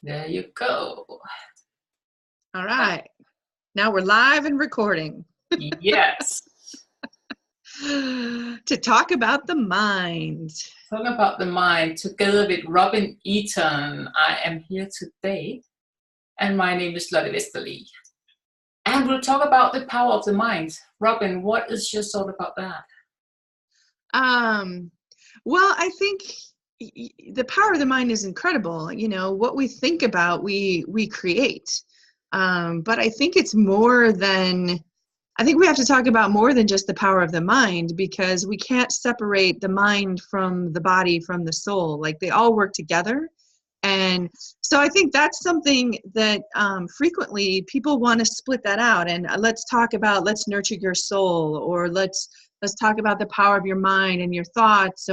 There you go. All right. Now we're live and recording Yes. to talk about the mind. Talk about the mind together with Robin Eaton. I am here today, and my name is Lotte Vesterli. And we'll talk about the power of the mind. Robin, what is your thought about that? Well, I think the power of the mind is incredible. You know, what we think about, we create. But I think it's more than, I think we have to talk about more than just the power of the mind, because we can't separate the mind from the body, from the soul. Like, they all work together. And so I think that's something that frequently people want to split that out. And let's nurture your soul, or let's talk about the power of your mind and your thoughts,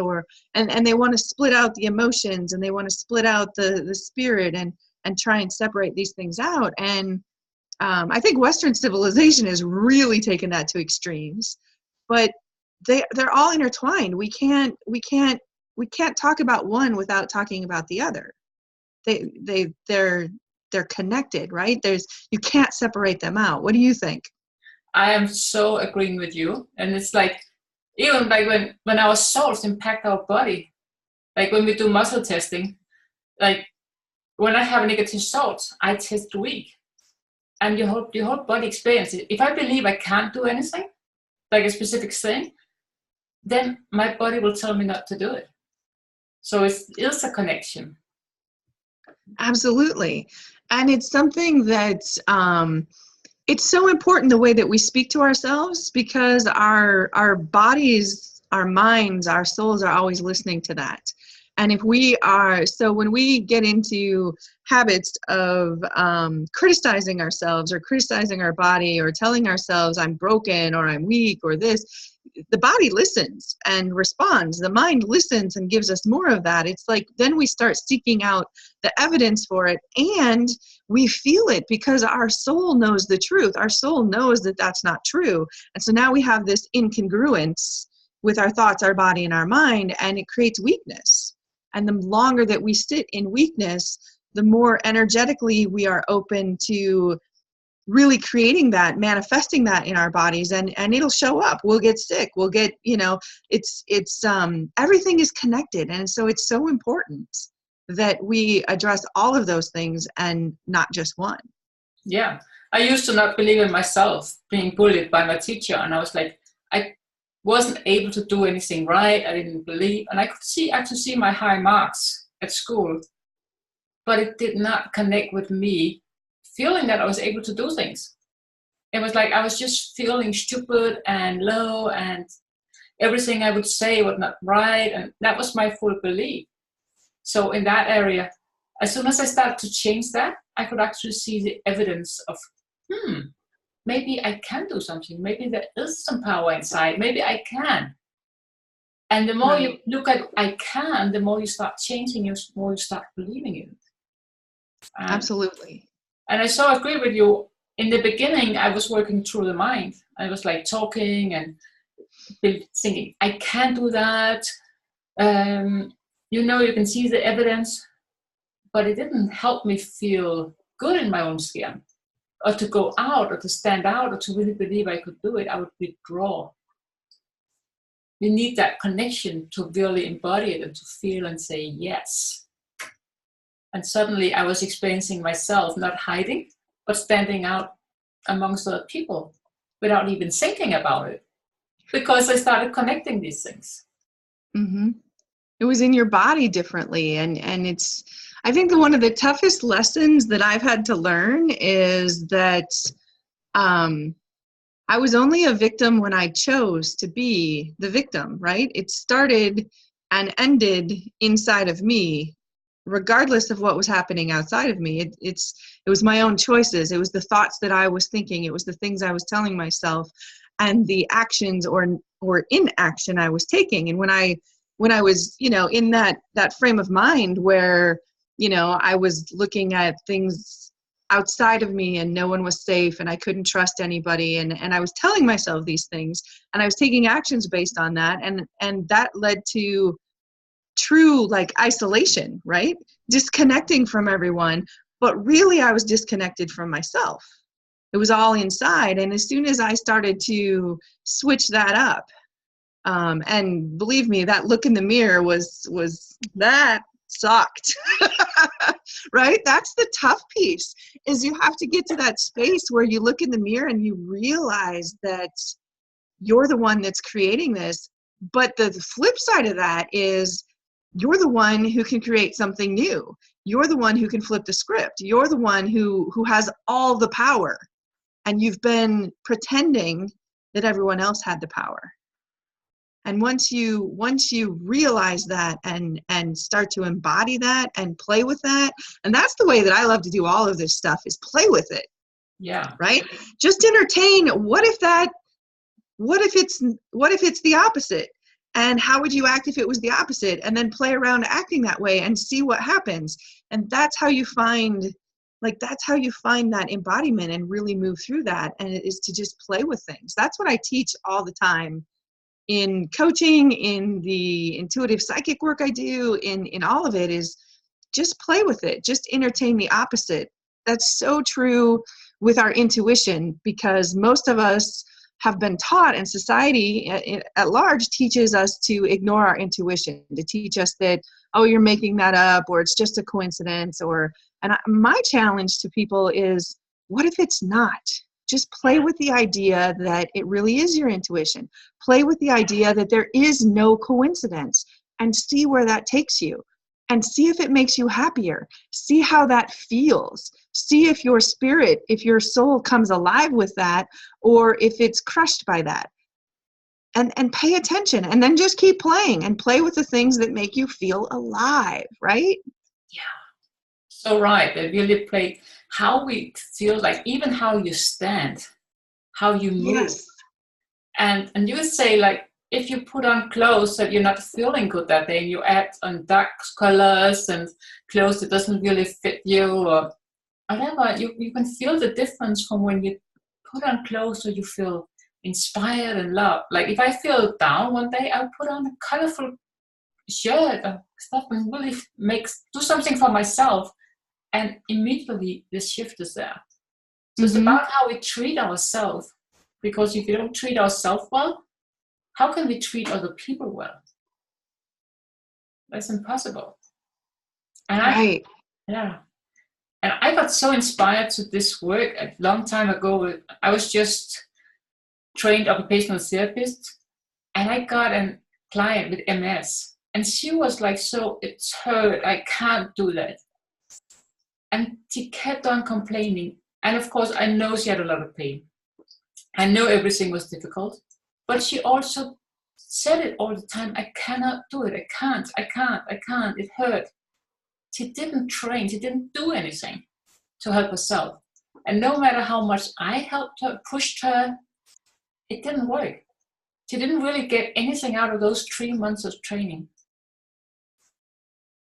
and they want to split out the emotions, and they want to split out the spirit, and try and separate these things out. And I think Western civilization has really taken that to extremes, but they're all intertwined. We can't talk about one without talking about the other. They're connected, right? You can't separate them out. What do you think? I am so agreeing with you. And it's like, even like when our salts impact our body, like when we do muscle testing, like when I have a negative salt, I test weak. And your whole body experiences it. If I believe I can't do anything, like a specific thing, then my body will tell me not to do it. So it is a connection. Absolutely. And it's something that it's so important, the way that we speak to ourselves, because our bodies, our minds, our souls are always listening to that. And when we get into habits of criticizing ourselves, or criticizing our body, or telling ourselves I'm broken, or I'm weak, or this, the body listens and responds. The mind listens and gives us more of that. It's like, then we start seeking out the evidence for it, and we feel it, because our soul knows the truth. Our soul knows that that's not true. And so now we have this incongruence with our thoughts, our body, and our mind, and it creates weakness. And the longer that we sit in weakness, the more energetically we are open to really creating that, manifesting that in our bodies, and it'll show up. We'll get sick. We'll get, it's everything is connected. And so it's so important that we address all of those things and not just one. Yeah. I used to not believe in myself, being bullied by my teacher. And I was like, I wasn't able to do anything right. I didn't believe. And I could see my high marks at school, but it did not connect with me feeling that I was able to do things. It was like I was just feeling stupid and low, and everything I would say was not right. And that was my full belief. So in that area, as soon as I started to change that, I could actually see the evidence of, maybe I can do something. Maybe there is some power inside. Maybe I can. And the more you look at I can, the more you start changing, the more you start believing in it. Absolutely. And I so agree with you. In the beginning, I was working through the mind. I was like talking and thinking, I can't do that. You can see the evidence, but it didn't help me feel good in my own skin, or to go out, or to stand out, or to really believe I could do it. I would withdraw. You need that connection to really embody it and to feel and say yes. And suddenly I was experiencing myself, not hiding, but standing out amongst other people without even thinking about it, because I started connecting these things. Mm-hmm. It was in your body differently. And it's, I think one of the toughest lessons that I've had to learn is that I was only a victim when I chose to be the victim, right? It started and ended inside of me, regardless of what was happening outside of me. It was my own choices. It was the thoughts that I was thinking. It was the things I was telling myself, and the actions or inaction I was taking. And when I was, in that frame of mind where, I was looking at things outside of me and no one was safe and I couldn't trust anybody, and I was telling myself these things, and I was taking actions based on that, and that led to true like isolation, right? Disconnecting from everyone, but really I was disconnected from myself. It was all inside. And as soon as I started to switch that up, and believe me, that look in the mirror was that sucked. Right? That's the tough piece, is you have to get to that space where you look in the mirror and you realize that you're the one that's creating this. But the flip side of that is you're the one who can create something new. You're the one who can flip the script. You're the one who has all the power. And you've been pretending that everyone else had the power. And once you realize that and start to embody that and play with that, and that's the way that I love to do all of this stuff, is play with it. Yeah. Right? Just entertain. What if it's the opposite? And how would you act if it was the opposite? And then play around acting that way and see what happens. And that's how you find that embodiment and really move through that. And it is to just play with things. That's what I teach all the time in coaching, in the intuitive psychic work I do, in all of it, is just play with it. Just entertain the opposite. That's so true with our intuition, because most of us have been taught, and society at large teaches us to ignore our intuition, to teach us that, oh, you're making that up, or it's just a coincidence. My challenge to people is, what if it's not? Just play with the idea that it really is your intuition. Play with the idea that there is no coincidence, and see where that takes you, and see if it makes you happier. See how that feels. See if your spirit, if your soul comes alive with that, or if it's crushed by that. And pay attention, and then just keep playing and play with the things that make you feel alive, right? Yeah. So right, they really play how we feel, like even how you stand, how you move. Yes. And you would say, like, if you put on clothes that you're not feeling good that day, and you add on dark colors and clothes that doesn't really fit you or whatever, you can feel the difference from when you put on clothes so you feel inspired and loved. Like if I feel down one day, I'll put on a colorful shirt and stuff and really do something for myself. And immediately the shift is there. So it's about how we treat ourselves. Because if you don't treat ourselves well, how can we treat other people well? That's impossible. And right. And I got so inspired to this work a long time ago. I was just trained occupational therapist, and I got a client with MS. And she was like, so it's hurt, I can't do that. And she kept on complaining. And of course, I know she had a lot of pain. I know everything was difficult. But she also said it all the time, I cannot do it, I can't, it hurt. She didn't train, she didn't do anything to help herself. And no matter how much I helped her, pushed her, it didn't work. She didn't really get anything out of those 3 months of training.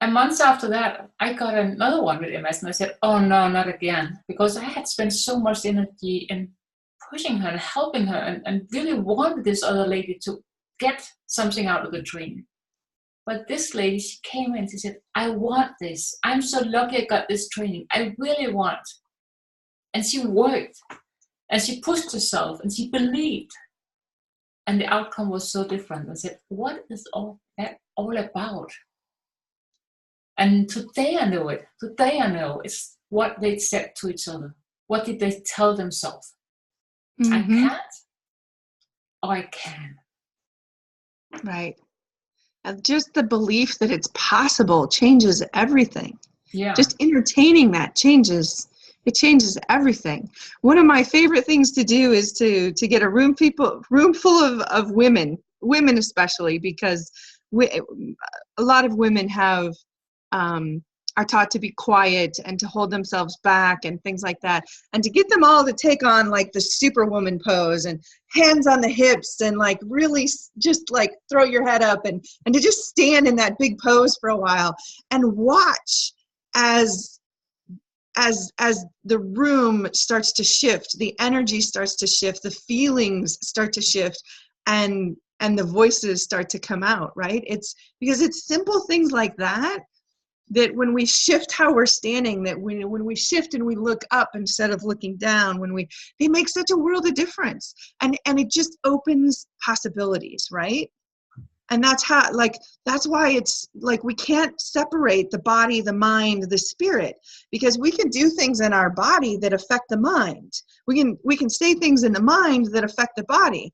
And months after that, I got another one with MS, and I said, oh no, not again. Because I had spent so much energy in pushing her and helping her and really wanted this other lady to get something out of the training. But this lady, she came in and she said, I want this. I'm so lucky I got this training. I really want. And she worked. And she pushed herself and she believed. And the outcome was so different. I said, what is all that all about? And today I know it. Today I know it's what they said to each other. What did they tell themselves? I can't, or I can. Right. And just the belief that it's possible changes everything. Yeah. Just entertaining that changes everything. One of my favorite things to do is to get a room full of women especially, because a lot of women are taught to be quiet and to hold themselves back and things like that. And to get them all to take on like the superwoman pose and hands on the hips and like really just like throw your head up and to just stand in that big pose for a while and watch as the room starts to shift, the energy starts to shift, the feelings start to shift, and and the voices start to come out, right? It's because it's simple things like that, that when we shift how we're standing, that when we shift and we look up instead of looking down, they make such a world of difference. And it just opens possibilities, right? And that's why it's like we can't separate the body, the mind, the spirit, because we can do things in our body that affect the mind. We can say things in the mind that affect the body.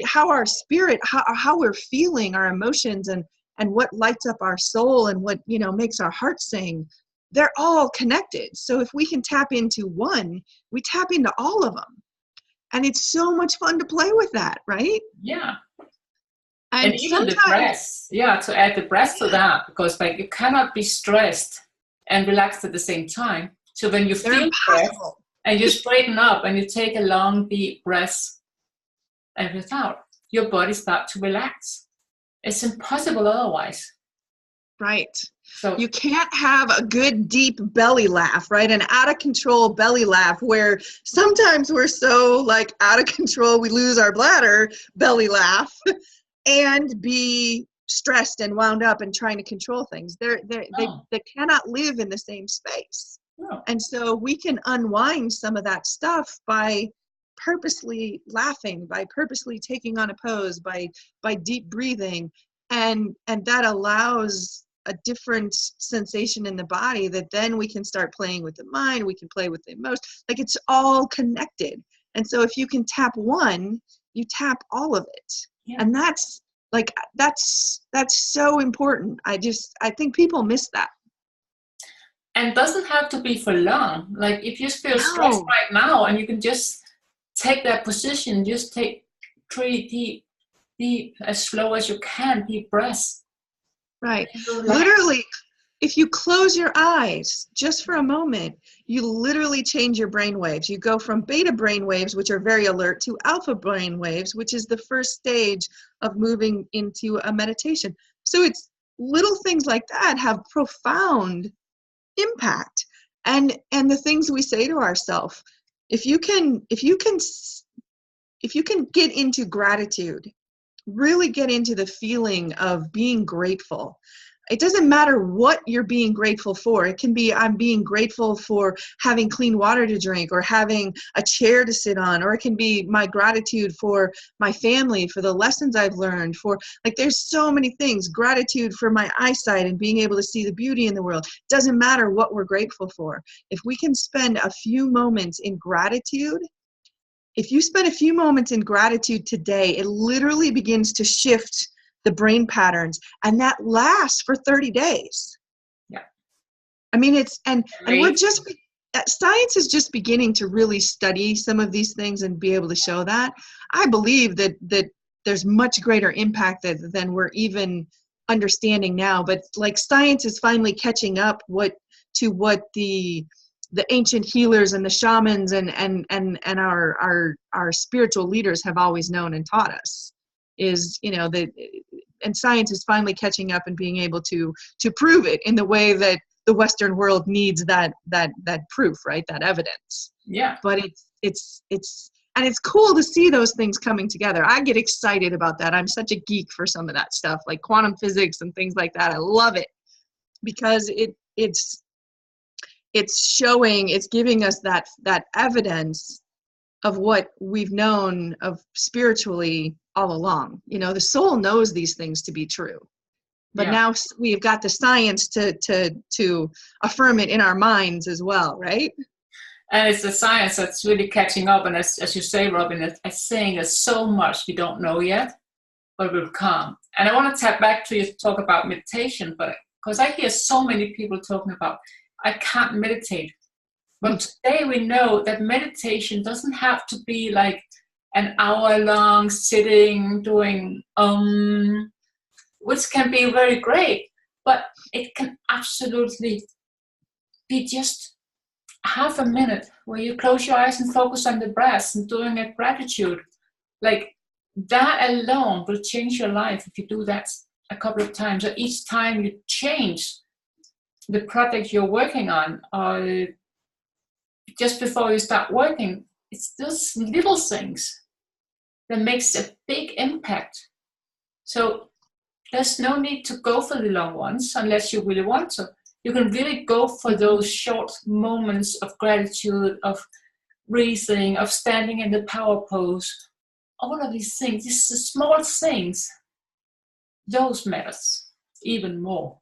How our spirit, how we're feeling, our emotions, and what lights up our soul, and what makes our heart sing. They're all connected. So if we can tap into one, we tap into all of them, and it's so much fun to play with that, right? Yeah. And even the breath, to add the breath to that, because like you cannot be stressed and relaxed at the same time. So when you feel stress and you straighten up and you take a long, deep breath and breathe out, your body starts to relax. It's impossible otherwise. Right. So you can't have a good, deep belly laugh, right? An out of control belly laugh where sometimes we're so like out of control, we lose our bladder belly laugh. And be stressed and wound up and trying to control things. They cannot live in the same space. No. And so we can unwind some of that stuff by purposely laughing, by purposely taking on a pose, by deep breathing. And that allows a different sensation in the body that then we can start playing with the mind, we can play with the emotions. Like it's all connected. And so if you can tap one, you tap all of it. Yeah. And that's so important. I think people miss that. And doesn't have to be for long. Like if you feel stressed right now and you can just take that position, just take 3 deep, as slow as you can, deep breaths. Right. Literally, if you close your eyes just for a moment, you literally change your brain waves. You go from beta brain waves, which are very alert, to alpha brain waves, which is the first stage of moving into a meditation. So it's little things like that have profound impact. And the things we say to ourselves, if you can get into gratitude, really get into the feeling of being grateful. It doesn't matter what you're being grateful for. It can be, I'm being grateful for having clean water to drink or having a chair to sit on, or it can be my gratitude for my family, for the lessons I've learned, for like, there's so many things. Gratitude for my eyesight and being able to see the beauty in the world. Doesn't matter what we're grateful for. If we can spend a few moments in gratitude, if you spend a few moments in gratitude today, it literally begins to shift the brain patterns, and that lasts for 30 days. Yeah. I mean, and we're just, science is just beginning to really study some of these things and be able to show that. I believe that there's much greater impact than we're even understanding now, but like science is finally catching up to what the ancient healers and the shamans and our spiritual leaders have always known and taught us. Is, and science is finally catching up and being able to prove it in the way that the Western world needs that proof, right? That evidence. Yeah. But it's cool to see those things coming together. I get excited about that. I'm such a geek for some of that stuff, like quantum physics and things like that. I love it because it's giving us that evidence of what we've known of spiritually all along. The soul knows these things to be true, but now we've got the science to affirm it in our minds as well, right? And it's the science that's really catching up. And as you say, Robin, it's saying there's so much we don't know yet, but will come. And I want to tap back to you to talk about meditation, but because I hear so many people talking about, I can't meditate. But today we know that meditation doesn't have to be like an hour-long sitting doing which can be very great, but it can absolutely be just half a minute where you close your eyes and focus on the breath and doing a gratitude. Like that alone will change your life if you do that a couple of times. So each time you change the project you're working on, or just before you start working, it's those little things that makes a big impact. So there's no need to go for the long ones unless you really want to. You can really go for those short moments of gratitude, of breathing, of standing in the power pose. All of these things, these small things, those matters even more.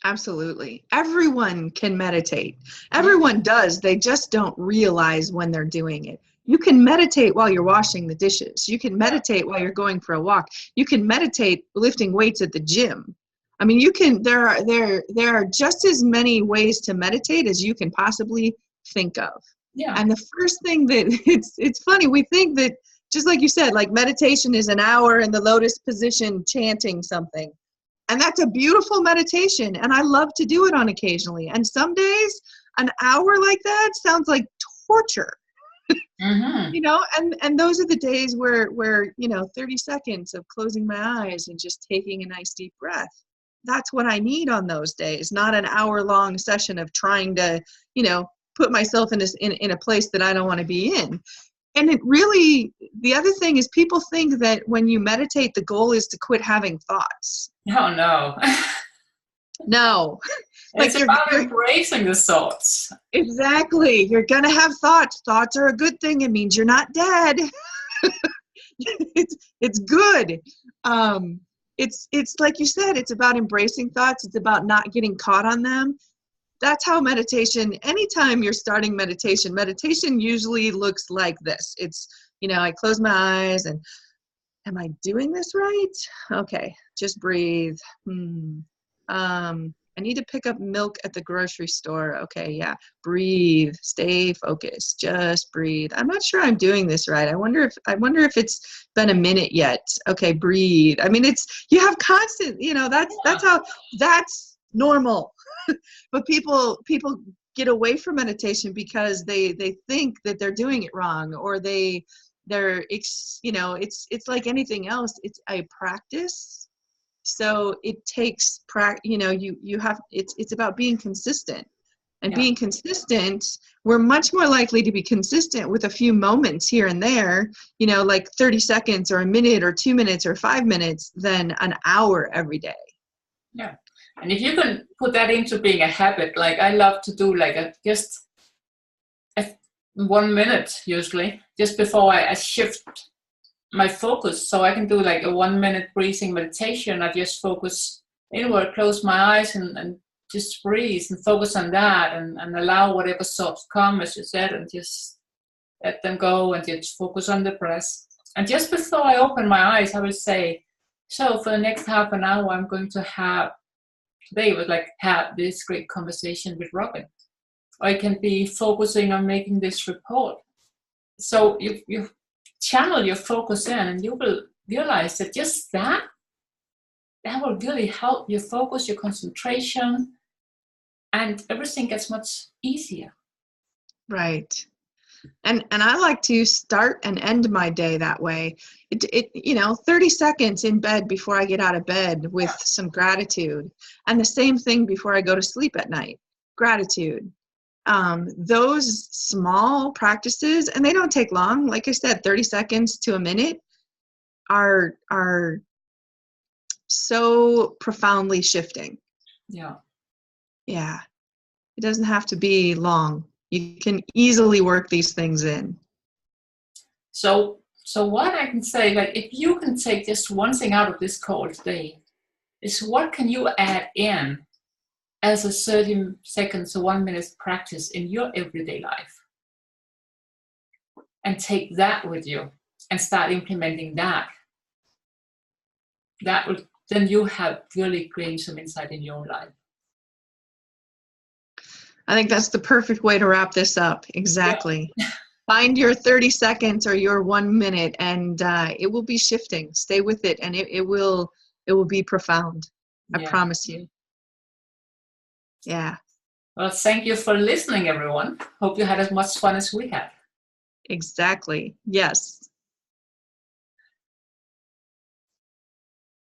Absolutely. Everyone can meditate. Everyone does. They just don't realize when they're doing it. You can meditate while you're washing the dishes. You can meditate while you're going for a walk. You can meditate lifting weights at the gym. I mean, you can, there are just as many ways to meditate as you can possibly think of. Yeah. And the first thing that it's funny, we think that, just like you said, like meditation is an hour in the lotus position chanting something. And that's a beautiful meditation. And I love to do it on occasionally. And some days an hour like that sounds like torture. Mm-hmm. You know, and those are the days where 30 seconds of closing my eyes and just taking a nice deep breath. That's what I need on those days, not an hour-long session of trying to, put myself in a place that I don't want to be in. And it really, the other thing is people think that when you meditate, the goal is to quit having thoughts. Oh, no. No. It's about embracing the thoughts. Exactly. You're going to have thoughts. Thoughts are a good thing. It means you're not dead. It's good. It's like you said, it's about embracing thoughts. It's about not getting caught on them. That's how meditation, anytime you're starting meditation usually looks like this. It's, I close my eyes and, am I doing this right? Okay, just breathe. I need to pick up milk at the grocery store. Okay, yeah, breathe, stay focused, just breathe. I'm not sure I'm doing this right. I wonder if it's been a minute yet. Okay, breathe. I mean, you have constant, that's normal. But people get away from meditation because they think that they're doing it wrong, or it's like anything else. It's a practice. So it takes it's about being consistent. And being consistent, we're much more likely to be consistent with a few moments here and there, like 30 seconds or a minute or 2 minutes or 5 minutes than an hour every day. Yeah. And if you can put that into being a habit, like I love to do just 1 minute usually, just before I shift my focus. So I can do like a 1 minute breathing meditation. I just focus inward, close my eyes and just breathe and focus on that and allow whatever thoughts come, as you said, and just let them go and just focus on the breath. And just before I open my eyes, I will say, so for the next half an hour, I'm going to have this great conversation with Robin. Or I can be focusing on making this report. So you channel your focus in, and you will realize that just that will really help your focus, your concentration, and everything gets much easier. Right. And I like to start and end my day that way. 30 seconds in bed before I get out of bed with some gratitude. And the same thing before I go to sleep at night. Gratitude. Those small practices, and they don't take long, like I said, 30 seconds to a minute, are so profoundly shifting. Yeah. Yeah. It doesn't have to be long. You can easily work these things in. So what I can say, like if you can take just one thing out of this call today, is what can you add in as a 30 seconds to 1 minute practice in your everyday life? And take that with you and start implementing that. Then you have really gained some insight in your own life. I think that's the perfect way to wrap this up. Exactly. Yeah. Find your 30 seconds or your 1 minute, and it will be shifting. Stay with it, and it will be profound. I promise you. Yeah. Well, thank you for listening, everyone. Hope you had as much fun as we had. Exactly. Yes.